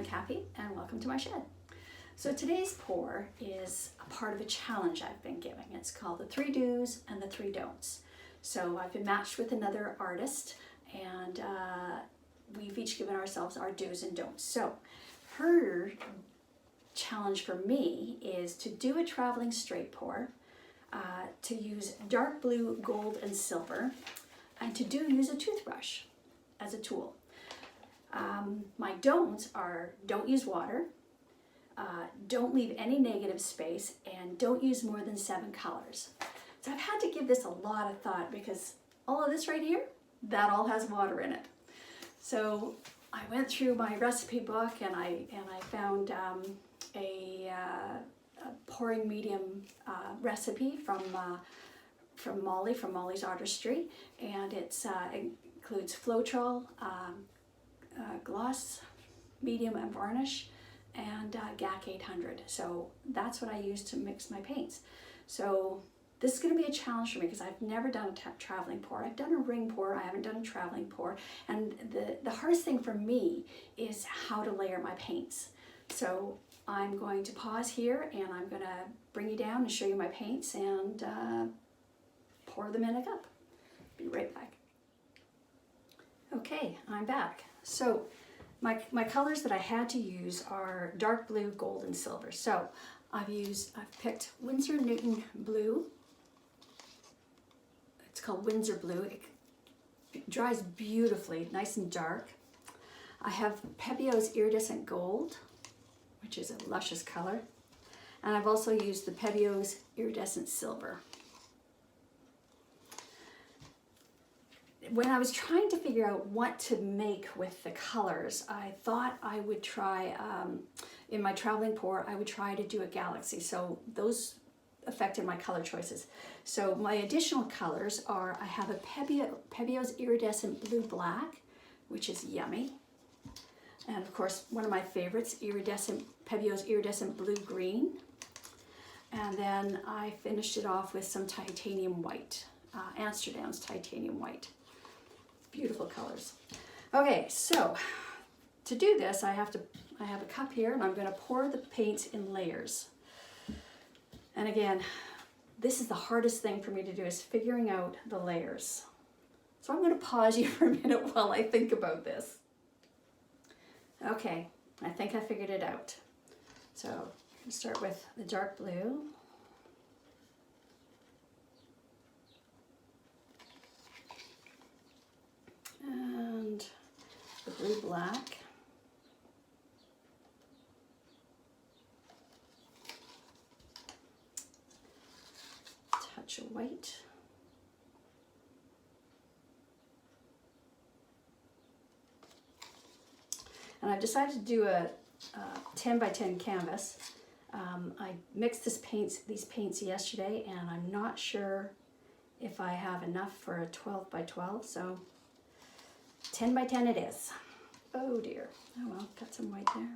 I'm Kathy and welcome to my shed. So today's pour is a part of a challenge I've been giving. It's called the 3 do's and the 3 don'ts. So I've been matched with another artist and we've each given ourselves our do's and don'ts. So her challenge for me is to do a traveling straight pour, to use dark blue, gold, and silver, and to use a toothbrush as a tool. My don'ts are don't use water, don't leave any negative space, and don't use more than 7 colors. So I've had to give this a lot of thought because all of this right here, that all has water in it. So I went through my recipe book and I found a pouring medium recipe from Molly, from Molly's Artistry, and it includes Floetrol, gloss, medium, and varnish, and GAC 800. So that's what I use to mix my paints. So this is going to be a challenge for me because I've never done a traveling pour. I've done a ring pour, I haven't done a traveling pour, and the hardest thing for me is how to layer my paints. So I'm going to pause here and I'm going to bring you down and show you my paints and pour them in a cup. Be right back. Okay, I'm back. So my colors that I had to use are dark blue, gold, and silver. So I've picked Winsor Newton blue. It's called Windsor blue. It dries beautifully, nice and dark. I have Pebio's iridescent gold, which is a luscious color. And I've also used the Pebio's iridescent silver. When I was trying to figure out what to make with the colors, I thought I would try, in my traveling pour, I would try to do a galaxy. So those affected my color choices. So my additional colors are, I have a Pebio's iridescent blue black, which is yummy. And of course, one of my favorites, Pebio's iridescent blue green. And then I finished it off with some titanium white, Amsterdam's titanium white. Beautiful colors. Okay, so to do this, I have a cup here and I'm going to pour the paints in layers. And again, this is the hardest thing for me to do, is figuring out the layers. So I'm going to pause you for a minute while I think about this. Okay, I think I figured it out. So I'm going to start with the dark blue. And the blue black. Touch of white. And I've decided to do a 10 by 10 canvas. I mixed these paints yesterday, and I'm not sure if I have enough for a 12 by 12, so 10 by 10 it is. Oh dear. Oh well, got some white there.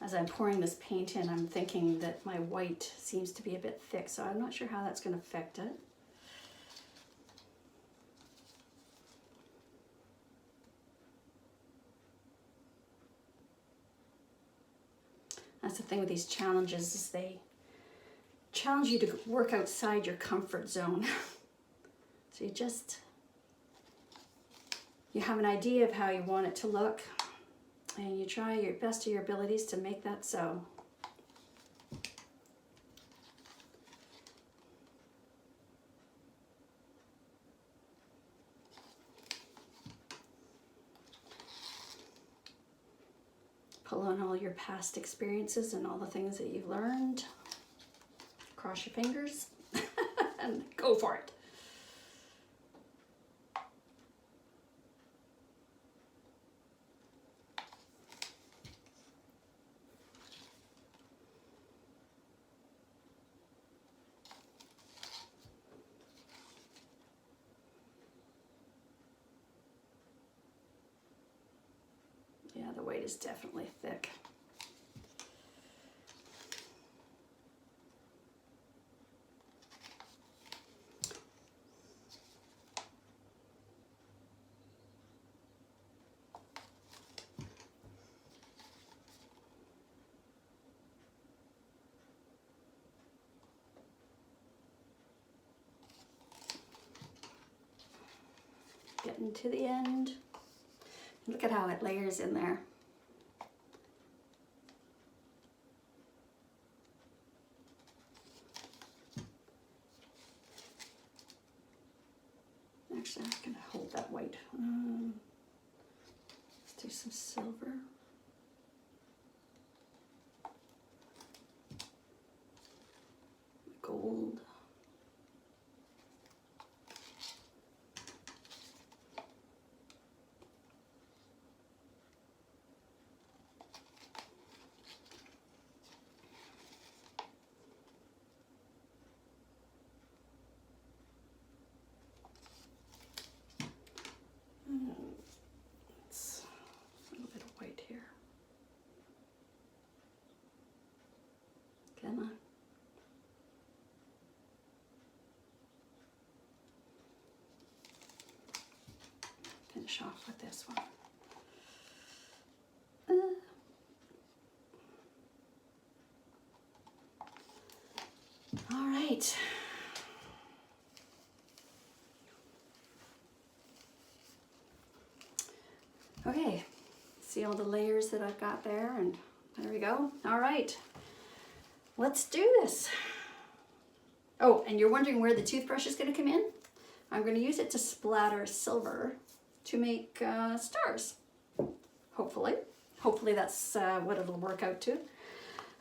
as I'm pouring this paint in, I'm thinking that my white seems to be a bit thick, so I'm not sure how that's going to affect it. That's the thing with these challenges, is they challenge you to work outside your comfort zone. So you have an idea of how you want it to look, and you try your best of your abilities to make that so. Pull on all your past experiences and all the things that you've learned. Cross your fingers and go for it. Yeah, the white is definitely thick. Getting to the end. Look at how it layers in there. Actually, I'm going to hold that white. Let's do some silver. Gold. It's a little bit of white here. Come on. Finish off with this one. All right. Okay, see all the layers that I've got there, and there we go. All right, let's do this. Oh, and you're wondering where the toothbrush is going to come in? I'm going to use it to splatter silver to make stars, hopefully. Hopefully that's what it'll work out to.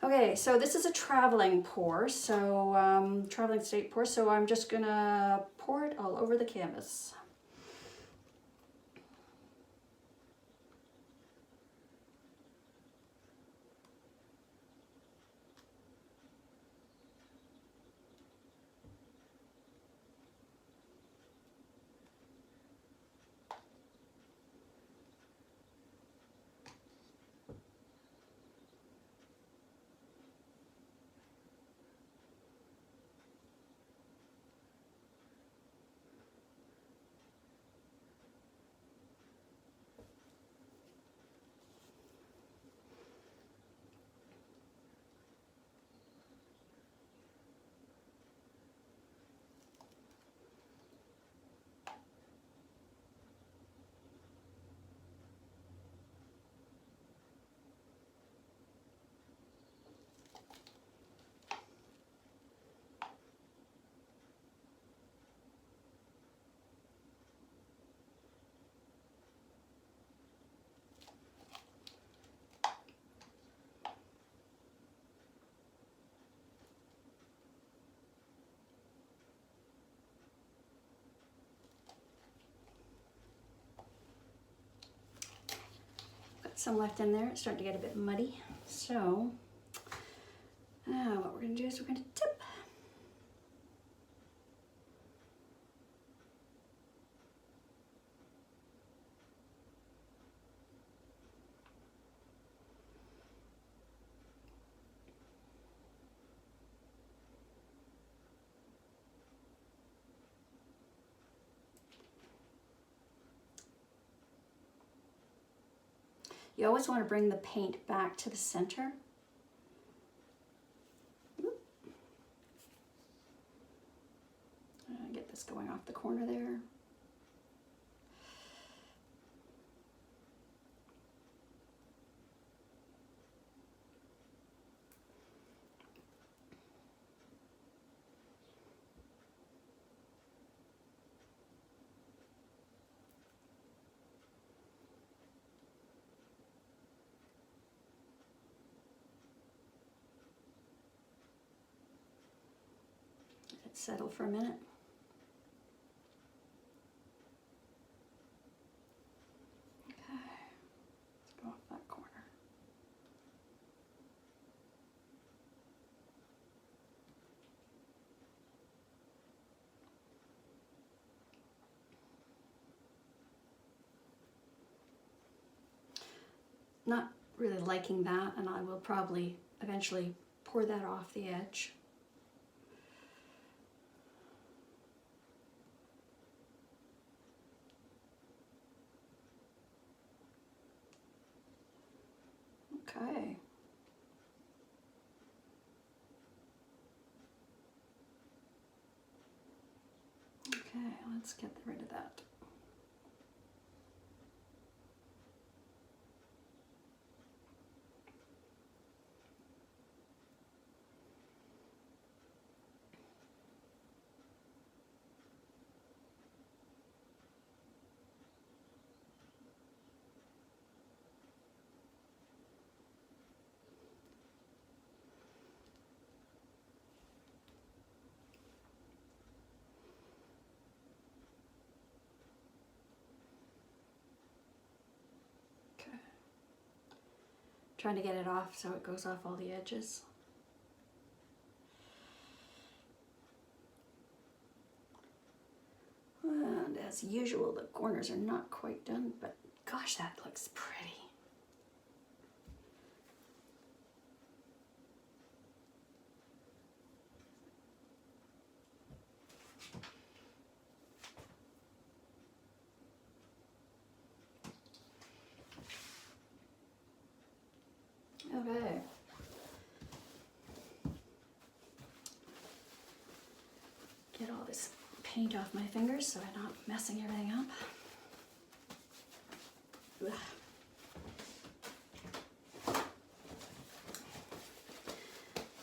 Okay, so this is a traveling pour, so traveling state pour, so I'm just going to pour it all over the canvas. Some left in there. It's starting to get a bit muddy. So what we're going to do is we're going to tip. You always want to bring the paint back to the center. Get this going off the corner there. Let it settle for a minute. Not really liking that, and I will probably eventually pour that off the edge. Okay. Okay, let's get rid of that. Trying to get it off so it goes off all the edges. And as usual, the corners are not quite done, but gosh, that looks pretty. Okay. Get all this paint off my fingers so I'm not messing everything up. Ugh.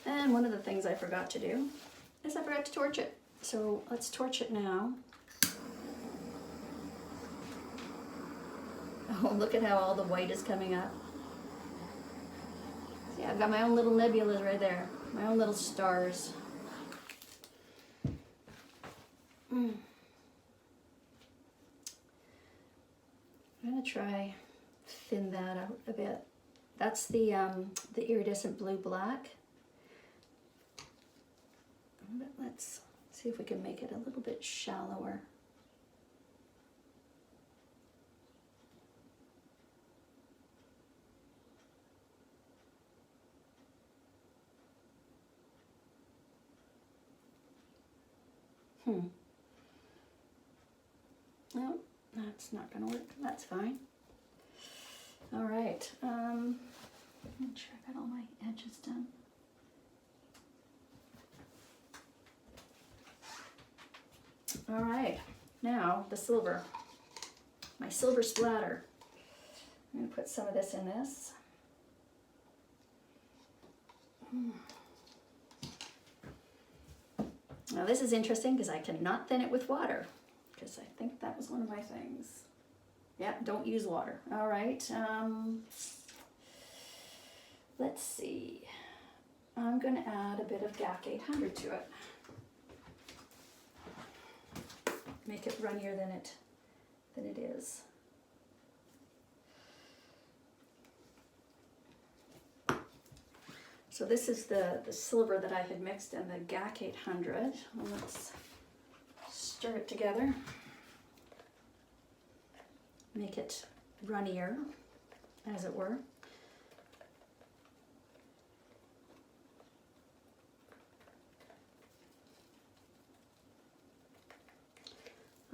And one of the things I forgot to do is I forgot to torch it. So let's torch it now. Oh, look at how all the white is coming up. Yeah, I've got my own little nebulas right there, my own little stars. I'm gonna try thin that out a bit. That's the iridescent blue black. But let's see if we can make it a little bit shallower. No, that's not gonna work. That's fine. All right. Make sure I got all my edges done. All right. Now the silver. My silver splatter. I'm gonna put some of this in this. Now this is interesting because I cannot thin it with water, because I think that was one of my things. Yeah, don't use water. All right. Let's see. I'm going to add a bit of GAC 800 to it. Make it runnier than it is. So this is the silver that I had mixed in the GAC 800. Let's stir it together. Make it runnier, as it were.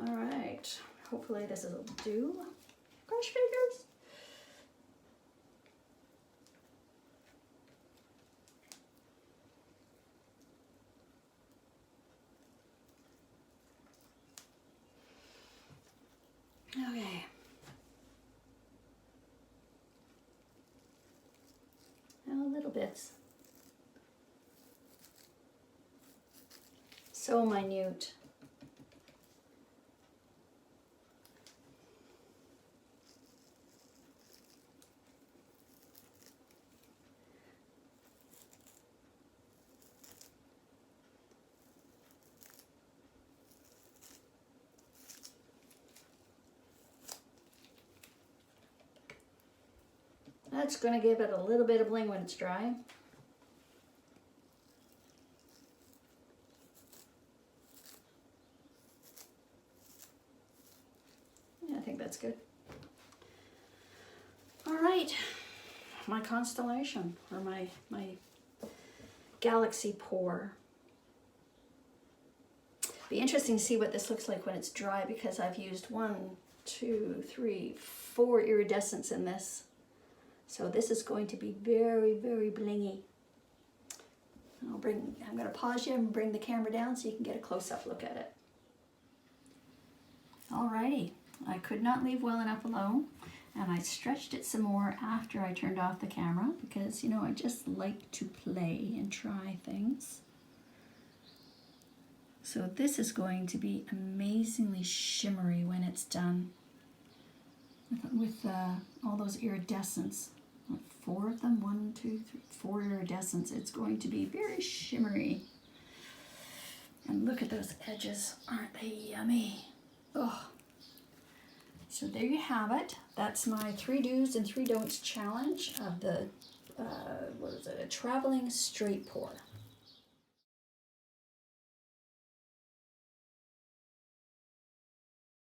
All right, hopefully this will do. Crush fingers. Okay. Now little bits. So minute. That's going to give it a little bit of bling when it's dry. Yeah, I think that's good. All right, my constellation, or my galaxy pour. Be interesting to see what this looks like when it's dry, because I've used 1, 2, 3, 4 iridescents in this. So this is going to be very, very blingy. I'm going to pause you and bring the camera down so you can get a close-up look at it. Alrighty, I could not leave well enough alone, and I stretched it some more after I turned off the camera because, you know, I just like to play and try things. So this is going to be amazingly shimmery when it's done with all those iridescents. 4 of them, 1, 2, 3, 4 iridescents. It's going to be very shimmery. And look at those edges, aren't they yummy? Oh. So there you have it. That's my 3 do's and 3 don'ts challenge of the, what is it, a traveling straight pour.